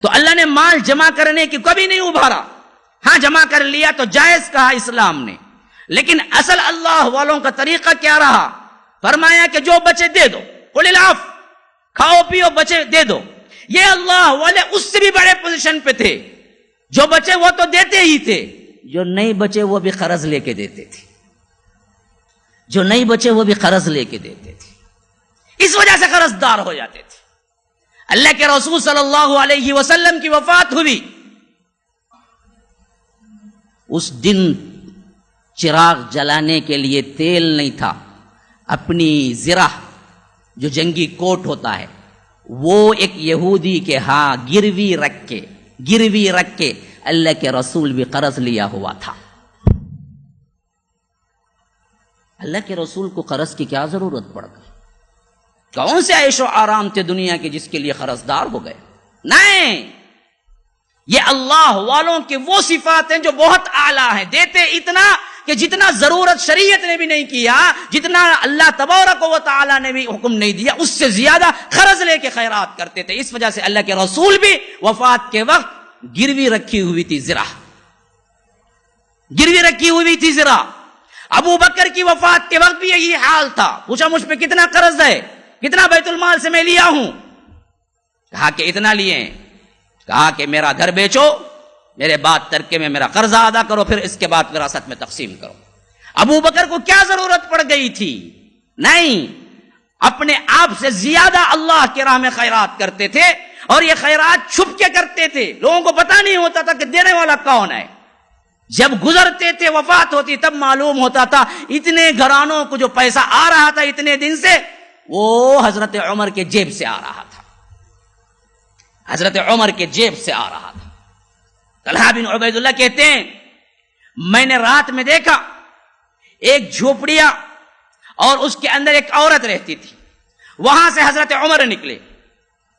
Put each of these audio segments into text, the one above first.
تو اللہ نے مال جمع کرنے کی کبھی نہیں ابھارا. ہاں جمع کر لیا تو جائز کہا اسلام نے، لیکن اصل اللہ والوں کا طریقہ کیا رہا؟ فرمایا کہ جو بچے دے دو، قل العفو، کھاؤ پیو بچے دے دو. یہ اللہ والے اس سے بھی بڑے پوزیشن پہ تھے. جو بچے وہ تو دیتے ہی تھے، جو نہیں بچے وہ بھی قرض لے کے دیتے تھے. جو نہیں بچے وہ بھی قرض لے کے دیتے تھے. اس وجہ سے قرض دار ہو جاتے تھے. اللہ کے رسول صلی اللہ علیہ وسلم کی وفات ہوئی. اس دن چراغ جلانے کے لیے تیل نہیں تھا. اپنی زرہ جو جنگی کوٹ ہوتا ہے وہ ایک یہودی کے ہاں گروی رکھ کے اللہ کے رسول بھی قرض لیا ہوا تھا. اللہ کے رسول کو قرض کی کیا ضرورت پڑ گئی؟ کون سے عیش و آرام تھے دنیا کے جس کے لیے قرض دار ہو گئے؟ نہیں، یہ اللہ والوں کے وہ صفات ہیں جو بہت اعلیٰ ہیں. دیتے اتنا کہ جتنا ضرورت شریعت نے بھی نہیں کیا، جتنا اللہ تبارک و تعالیٰ نے بھی حکم نہیں دیا، اس سے زیادہ قرض لے کے خیرات کرتے تھے. اس وجہ سے اللہ کے رسول بھی وفات کے وقت گروی رکھی ہوئی تھی زرہ. ابو بکر کی وفات کے وقت بھی یہی حال تھا. پوچھا مجھ پہ کتنا قرض ہے، کتنا بیت المال سے میں لیا ہوں؟ کہا کہ اتنا لیے ہیں. کہا کہ میرا گھر بیچو، میرے بعد ترکے میں میرا قرضہ ادا کرو، پھر اس کے بعد وراثت میں تقسیم کرو. ابو بکر کو کیا ضرورت پڑ گئی تھی؟ نہیں، اپنے آپ سے زیادہ اللہ کی راہ میں خیرات کرتے تھے، اور یہ خیرات چھپ کے کرتے تھے. لوگوں کو پتہ نہیں ہوتا تھا کہ دینے والا کون ہے. جب گزرتے تھے، وفات ہوتی، تب معلوم ہوتا تھا اتنے گھرانوں کو جو پیسہ آ رہا تھا اتنے دن سے، وہ حضرت عمر کے جیب سے آ رہا تھا. حضرت عمر کے جیب سے آ رہا تھا. طلحہ بن عبید اللہ کہتے ہیں میں نے رات میں دیکھا ایک جھوپڑیا اور اس کے اندر ایک عورت رہتی تھی. وہاں سے حضرت عمر نکلے.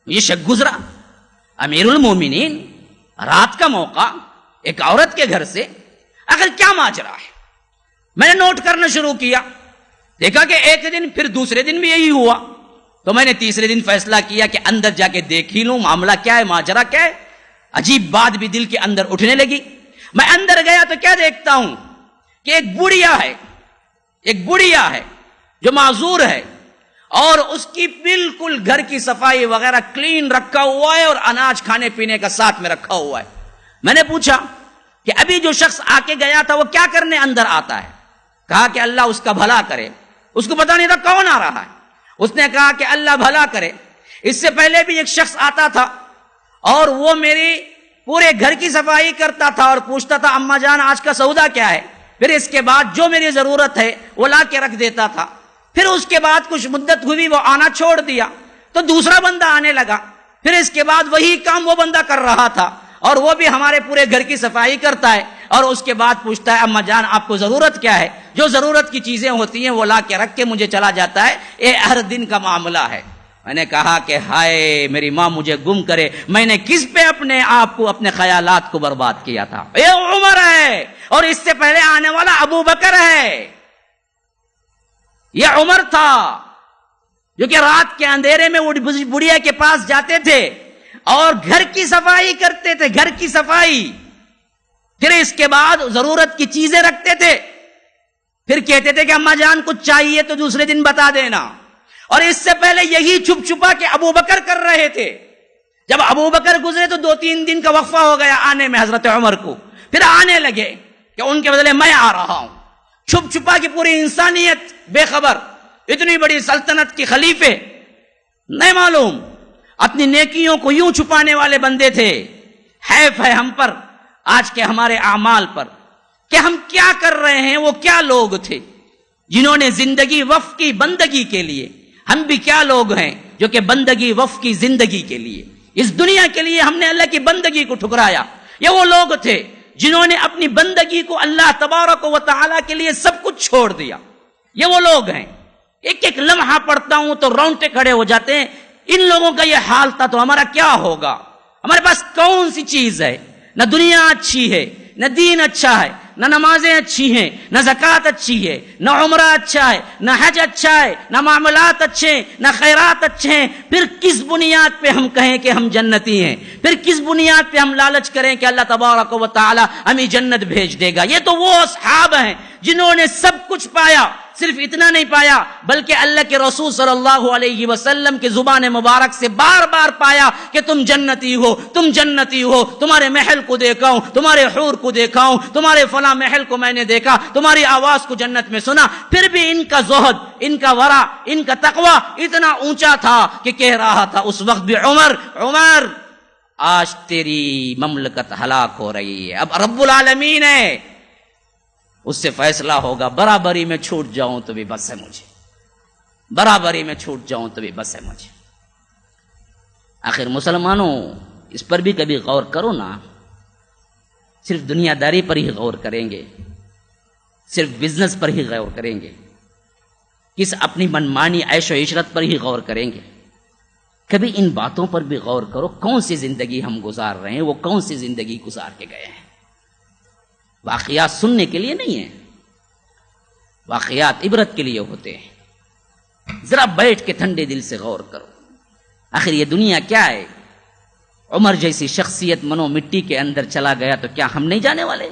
یہ شک گزرا، امیر المومنین، رات کا موقع، ایک عورت کے گھر سے، آخر کیا ماجرا ہے؟ میں نے نوٹ کرنا شروع کیا. دیکھا کہ ایک دن، پھر دوسرے دن بھی یہی ہوا. تو میں نے تیسرے دن فیصلہ کیا کہ اندر جا کے دیکھ ہی لوں معاملہ کیا ہے، ماجرا کیا ہے. عجیب بات بھی دل کے اندر اٹھنے لگی. میں اندر گیا تو کیا دیکھتا ہوں کہ ایک بڑھیا ہے جو معذور ہے، اور اس کی بالکل گھر کی صفائی وغیرہ کلین رکھا ہوا ہے، اور اناج کھانے پینے کا ساتھ میں رکھا ہوا ہے. میں نے پوچھا کہ ابھی جو شخص آ کے گیا تھا وہ کیا کرنے اندر آتا ہے؟ کہا کہ اللہ اس کا بھلا کرے. اس کو پتا نہیں تھا کون آ رہا ہے. اس نے کہا کہ اللہ بھلا کرے. اس سے پہلے بھی ایک شخص آتا تھا اور وہ میری پورے گھر کی صفائی کرتا تھا اور پوچھتا تھا اماں جان آج کا سودا کیا ہے. پھر اس کے بعد جو میری ضرورت ہے وہ لا کے رکھ دیتا تھا. پھر اس کے بعد کچھ مدت ہوئی، وہ آنا چھوڑ دیا تو دوسرا بندہ آنے لگا. پھر اس کے بعد وہی کام وہ بندہ کر رہا تھا، اور وہ بھی ہمارے پورے گھر کی صفائی کرتا ہے، اور اس کے بعد پوچھتا ہے اماں جان آپ کو ضرورت کیا ہے. جو ضرورت کی چیزیں ہوتی ہیں وہ لا کے رکھ کے مجھے چلا جاتا ہے. یہ ہر دن کا معاملہ ہے. میں نے کہا کہ ہائے میری ماں مجھے گم کرے، میں نے کس پہ اپنے آپ کو، اپنے خیالات کو برباد کیا تھا. یہ عمر ہے، اور اس سے پہلے آنے والا ابو بکر ہے. یہ عمر تھا جو کہ رات کے اندھیرے میں وہ بڑھیا کے پاس جاتے تھے اور گھر کی صفائی کرتے تھے، گھر کی صفائی. پھر اس کے بعد ضرورت کی چیزیں رکھتے تھے. پھر کہتے تھے کہ اماں جان کچھ چاہیے تو دوسرے دن بتا دینا. اور اس سے پہلے یہی چھپ چھپا کے ابو بکر کر رہے تھے. جب ابو بکر گزرے تو 2-3 دن کا وقفہ ہو گیا آنے میں حضرت عمر کو. پھر آنے لگے کہ ان کے بدلے میں آ رہا ہوں. چھپ چھپا کی پوری انسانیت بے خبر. اتنی بڑی سلطنت کی خلیفے نہیں معلوم، اپنی نیکیوں کو یوں چھپانے والے بندے تھے. حیف ہے ہم پر، آج کے ہمارے اعمال پر، کہ ہم کیا کر رہے ہیں. وہ کیا لوگ تھے جنہوں نے زندگی وقف کی بندگی کے لیے. ہم بھی کیا لوگ ہیں جو کہ بندگی وقف کی زندگی کے لیے، اس دنیا کے لیے ہم نے اللہ کی بندگی کو ٹھکرایا. یہ وہ لوگ تھے جنہوں نے اپنی بندگی کو اللہ تبارک و تعالیٰ کے لیے سب کچھ چھوڑ دیا. یہ وہ لوگ ہیں. ایک ایک لمحہ پڑھتا ہوں تو رونگٹے کھڑے ہو جاتے ہیں. ان لوگوں کا یہ حال تھا تو ہمارا کیا ہوگا؟ ہمارے پاس کون سی چیز ہے؟ نہ دنیا اچھی ہے، نہ دین اچھا ہے، نہ نمازیں اچھی ہیں، نہ زکوٰۃ اچھی ہے، نہ عمرہ اچھا ہے، نہ حج اچھا ہے، نہ معاملات اچھے ہیں، نہ خیرات اچھے ہیں، پھر کس بنیاد پہ ہم کہیں کہ ہم جنتی ہیں؟ پھر کس بنیاد پہ ہم لالچ کریں کہ اللہ تبارک و تعالی ہمیں جنت بھیج دے گا؟ یہ تو وہ اصحاب ہیں جنہوں نے سب کچھ پایا، صرف اتنا نہیں پایا بلکہ اللہ کے رسول صلی اللہ علیہ وسلم کی زبان مبارک سے بار بار پایا کہ تم جنتی ہو، تم جنتی ہو، تمہارے محل کو دیکھا ہوں، تمہارے حور کو دیکھا ہوں، تمہارے فلاں محل کو میں نے دیکھا، تمہاری آواز کو جنت میں سنا۔ پھر بھی ان کا زہد، ان کا ورع، ان کا تقوی اتنا اونچا تھا کہ کہہ رہا تھا اس وقت بھی، عمر عمر آج تیری مملکت ہلاک ہو رہی ہے، اب رب العالمین ہے، اس سے فیصلہ ہوگا، برابری میں چھوٹ جاؤں تو بھی بس ہے مجھے، برابری میں چھوٹ جاؤں تو بھی بس ہے مجھے۔ آخر مسلمانوں اس پر بھی کبھی غور کرو نا، صرف دنیا داری پر ہی غور کریں گے، صرف بزنس پر ہی غور کریں گے، کس اپنی منمانی عیش و عشرت پر ہی غور کریں گے؟ کبھی ان باتوں پر بھی غور کرو، کون سی زندگی ہم گزار رہے ہیں، وہ کون سی زندگی گزار کے گئے ہیں؟ واقعات سننے کے لیے نہیں ہیں، واقعات عبرت کے لیے ہوتے ہیں۔ ذرا بیٹھ کے ٹھنڈے دل سے غور کرو، آخر یہ دنیا کیا ہے؟ عمر جیسی شخصیت منو مٹی کے اندر چلا گیا تو کیا ہم نہیں جانے والے؟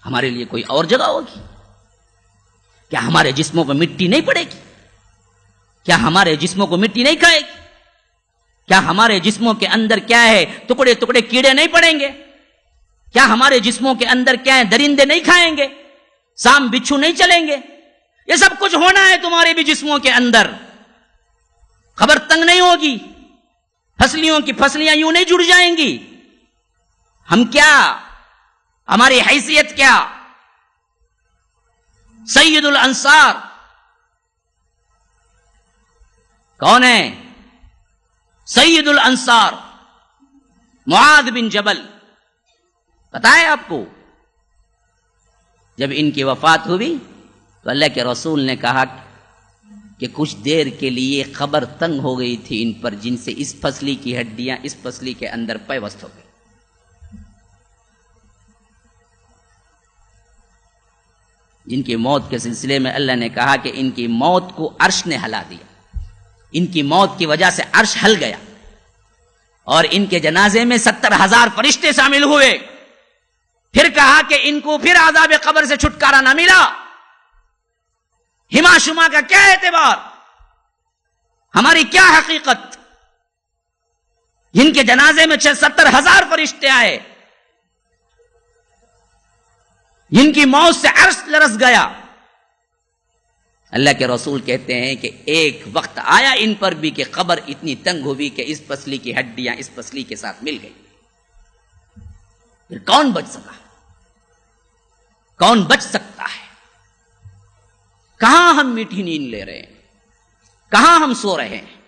ہمارے لیے کوئی اور جگہ ہوگی؟ کیا ہمارے جسموں پہ مٹی نہیں پڑے گی؟ کیا ہمارے جسموں کو مٹی نہیں کھائے گی؟ کیا ہمارے جسموں کے اندر کیا ہے ٹکڑے ٹکڑے کیڑے نہیں پڑیں گے؟ کیا ہمارے جسموں کے اندر کیا ہے درندے نہیں کھائیں گے؟ سام بچھو نہیں چلیں گے؟ یہ سب کچھ ہونا ہے تمہارے بھی جسموں کے اندر، خبر تنگ نہیں ہوگی، پھسلیوں کی پھسلیاں یوں نہیں جڑ جائیں گی۔ ہم کیا، ہماری حیثیت کیا؟ سید الانصار کون ہے؟ سید الانصار معاذ بن جبل، پتا ہے آپ کو؟ جب ان کی وفات ہوئی تو اللہ کے رسول نے کہا کہ کچھ دیر کے لیے خبر تنگ ہو گئی تھی ان پر، جن سے اس پسلی کی ہڈیاں اس پسلی کے اندر پیوست ہو گئی۔ جن کی موت کے سلسلے میں اللہ نے کہا کہ ان کی موت کو عرش نے ہلا دیا، ان کی موت کی وجہ سے عرش ہل گیا، اور ان کے جنازے میں 70,000 فرشتے شامل ہوئے۔ پھر کہا کہ ان کو پھر عذاب قبر سے چھٹکارا نہ ملا، ہما شما کا کیا اعتبار، ہماری کیا حقیقت؟ جن کے جنازے میں 70,000 فرشتے آئے، جن کی موت سے عرش لرز گیا، اللہ کے رسول کہتے ہیں کہ ایک وقت آیا ان پر بھی کہ قبر اتنی تنگ ہوئی کہ اس پسلی کی ہڈیاں اس پسلی کے ساتھ مل گئی۔ پھر کون بچ سکا؟ کون بچ سکتا ہے؟ کہاں ہم میٹھی نیند لے رہے ہیں؟ کہاں ہم سو رہے ہیں؟